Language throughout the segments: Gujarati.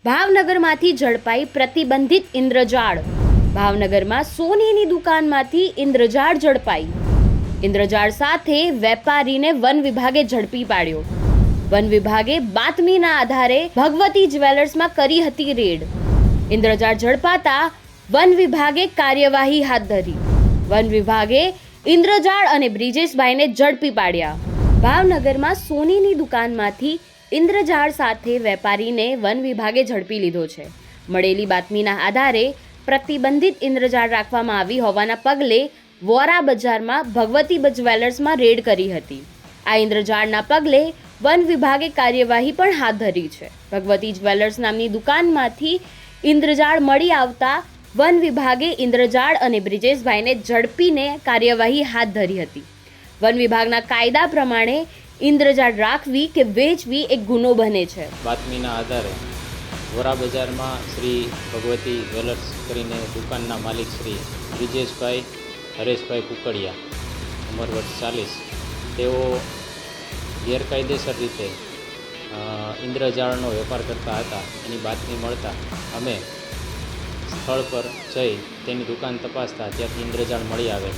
ભાવનગરમાંથી ઝડપાઈ પ્રતિબંધિત ઇન્દ્રજાળ। ભાવનગરમાં સોનીની દુકાનમાંથી ઇન્દ્રજાળ ઝડપાઈ। ઇન્દ્રજાળ સાથે વેપારીને વન વિભાગે ઝડપી પાડ્યો। વન વિભાગે બાતમીના આધારે ભગવતી જ્વેલર્સમાં કરી હતી રેડ। ઇન્દ્રજાળ ઝડપાતા વન વિભાગે કાર્યવાહી હાથ ધરી। વન વિભાગે ઇન્દ્રજાળ અને બ્રિજેશભાઈને ઝડપી પાડ્યા। ભાવનગરમાં સોનીની દુકાનમાંથી ઇન્દ્રજાળ સાથે વેપારીને વન વિભાગે ઝડપી લીધો છે। મળેલી બાતમીના આધારે પ્રતિબંધિત ઇન્દ્રજાળ રાખવામાં આવી હોવાના પગલે વોરા બજારમાં ભગવતી જ્વેલર્સમાં રેડ કરી હતી। આ ઇન્દ્રજાળના પગલે વન વિભાગે કાર્યવાહી પણ હાથ ધરી છે। ભગવતી જ્વેલર્સ નામની દુકાનમાંથી ઇન્દ્રજાળ મળી આવતા વન વિભાગે ઇન્દ્રજાળ અને બ્રિજેશભાઈને ઝડપીને કાર્યવાહી હાથ ધરી હતી। વન વિભાગના કાયદા પ્રમાણે ઇન્દ્રજાળ રાખવી કે વેચવી એક ગુનો બને છે। બાતમીના આધારે વોરા બજારમાં શ્રી ભગવતી જ્વેલર્સ કરીને દુકાનના માલિક શ્રી બ્રિજેશભાઈ હરેશભાઈ કુકડિયા, ઉંમર વર્ષ 40, તેઓ ગેરકાયદેસર રીતે ઇન્દ્રજાળનો વેપાર કરતા હતા। એની બાતમી મળતા અમે સ્થળ પર જઈ તેની દુકાન તપાસતા ત્યાંથી ઇન્દ્રજાળ મળી આવેલ,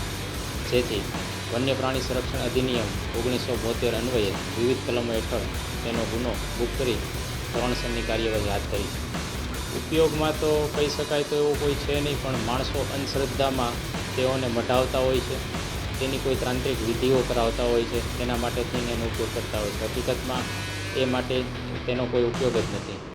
જેથી વન્ય પ્રાણી સંરક્ષણ અધિનિયમ 1972 અન્વયે વિવિધ કલમો હેઠળ તેનો ગુનો બુક કરી ધોરણસરની કાર્યવાહી હાથ ધરી છે। ઉપયોગમાં તો કહી શકાય તો એવો કોઈ છે નહીં, પણ માણસો અંધશ્રદ્ધામાં તેઓને મઢાવતા હોય છે, તેની કોઈ તાંત્રિક વિધિઓ કરાવતા હોય છે, તેના માટે થઈને એનો ઉપયોગ કરતા હોય છે। હકીકતમાં એ માટે તેનો કોઈ ઉપયોગ જ નથી।